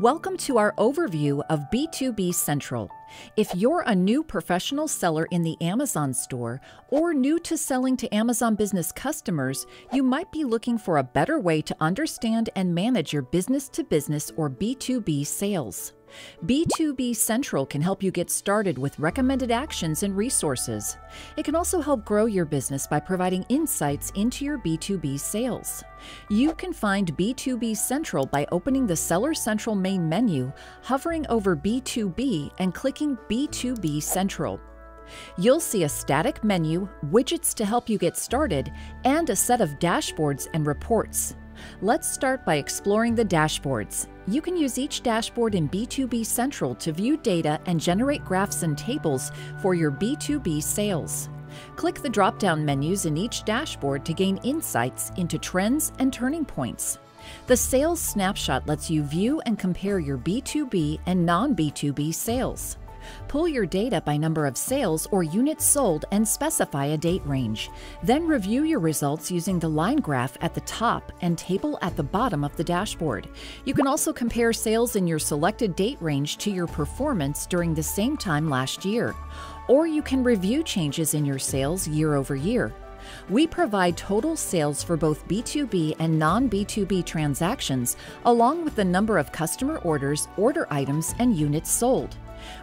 Welcome to our overview of B2B Central. If you're a new professional seller in the Amazon store or new to selling to Amazon business customers, you might be looking for a better way to understand and manage your business-to-business or B2B sales. B2B Central can help you get started with recommended actions and resources. It can also help grow your business by providing insights into your B2B sales. You can find B2B Central by opening the Seller Central main menu, hovering over B2B, and clicking B2B Central. You'll see a static menu, widgets to help you get started, and a set of dashboards and reports. Let's start by exploring the dashboards. You can use each dashboard in B2B Central to view data and generate graphs and tables for your B2B sales. Click the drop-down menus in each dashboard to gain insights into trends and turning points. The Sales Snapshot lets you view and compare your B2B and non-B2B sales. Pull your data by number of sales or units sold and specify a date range. Then review your results using the line graph at the top and table at the bottom of the dashboard. You can also compare sales in your selected date range to your performance during the same time last year. Or you can review changes in your sales year over year. We provide total sales for both B2B and non-B2B transactions, along with the number of customer orders, order items, and units sold.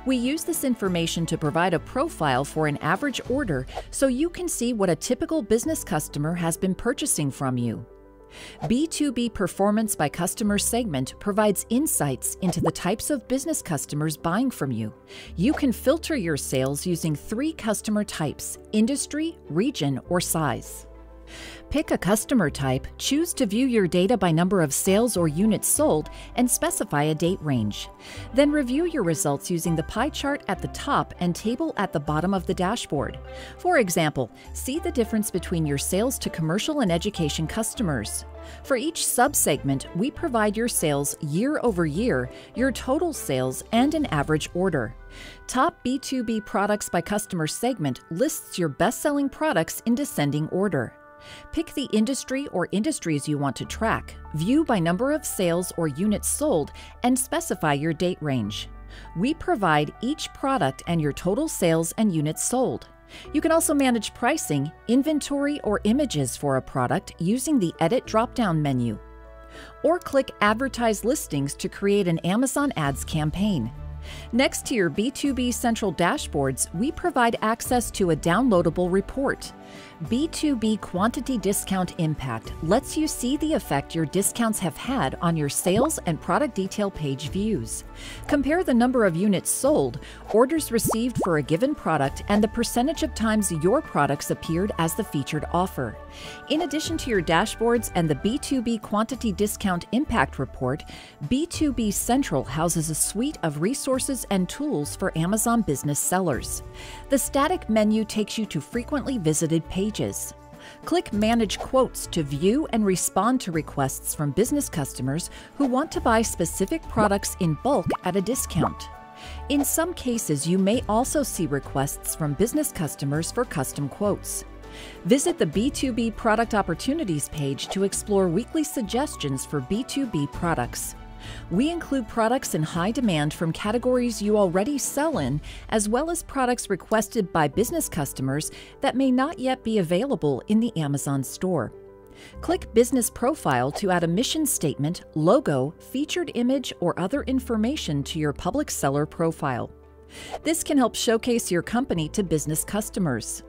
We use this information to provide a profile for an average order so you can see what a typical business customer has been purchasing from you. B2B Performance by Customer Segment provides insights into the types of business customers buying from you. You can filter your sales using 3 customer types: industry, region, or size. Pick a customer type, choose to view your data by number of sales or units sold, and specify a date range. Then review your results using the pie chart at the top and table at the bottom of the dashboard. For example, see the difference between your sales to commercial and education customers. For each subsegment, we provide your sales year over year, your total sales, and an average order. Top B2B Products by Customer Segment lists your best-selling products in descending order. Pick the industry or industries you want to track, view by number of sales or units sold, and specify your date range. We provide each product and your total sales and units sold. You can also manage pricing, inventory, or images for a product using the Edit drop-down menu. Or click Advertise Listings to create an Amazon Ads campaign. Next to your B2B Central dashboards, we provide access to a downloadable report. B2B Quantity Discount Impact lets you see the effect your discounts have had on your sales and product detail page views. Compare the number of units sold, orders received for a given product, and the percentage of times your products appeared as the featured offer. In addition to your dashboards and the B2B Quantity Discount Impact Report, B2B Central houses a suite of resources and tools for Amazon business sellers. The static menu takes you to frequently visited pages. Click Manage Quotes to view and respond to requests from business customers who want to buy specific products in bulk at a discount. In some cases, you may also see requests from business customers for custom quotes. Visit the B2b Product Opportunities page to explore weekly suggestions for B2B products. We include products in high demand from categories you already sell in, as well as products requested by business customers that may not yet be available in the Amazon store. Click Business Profile to add a mission statement, logo, featured image, or other information to your public seller profile. This can help showcase your company to business customers.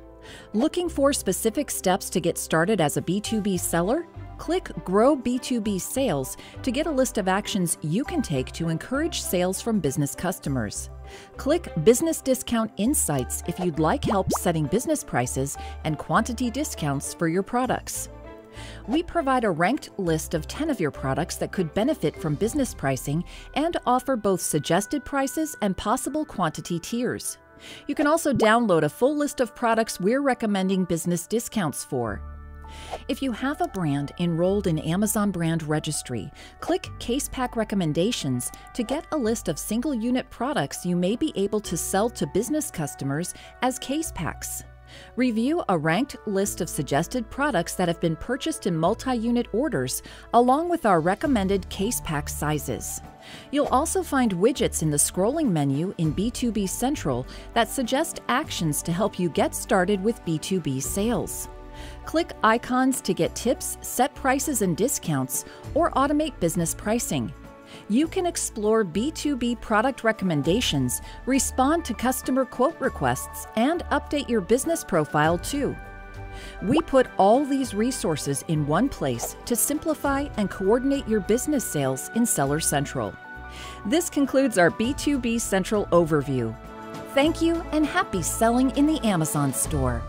Looking for specific steps to get started as a B2B seller? Click Grow B2B Sales to get a list of actions you can take to encourage sales from business customers. Click Business Discount Insights if you'd like help setting business prices and quantity discounts for your products. We provide a ranked list of 10 of your products that could benefit from business pricing and offer both suggested prices and possible quantity tiers. You can also download a full list of products we're recommending business discounts for. If you have a brand enrolled in Amazon Brand Registry, click Case Pack Recommendations to get a list of single-unit products you may be able to sell to business customers as case packs. Review a ranked list of suggested products that have been purchased in multi-unit orders, along with our recommended case pack sizes. You'll also find widgets in the scrolling menu in B2B Central that suggest actions to help you get started with B2B sales. Click icons to get tips, set prices and discounts, or automate business pricing. You can explore B2B product recommendations, respond to customer quote requests, and update your business profile too. We put all these resources in one place to simplify and coordinate your business sales in Seller Central. This concludes our B2B Central overview. Thank you and happy selling in the Amazon store.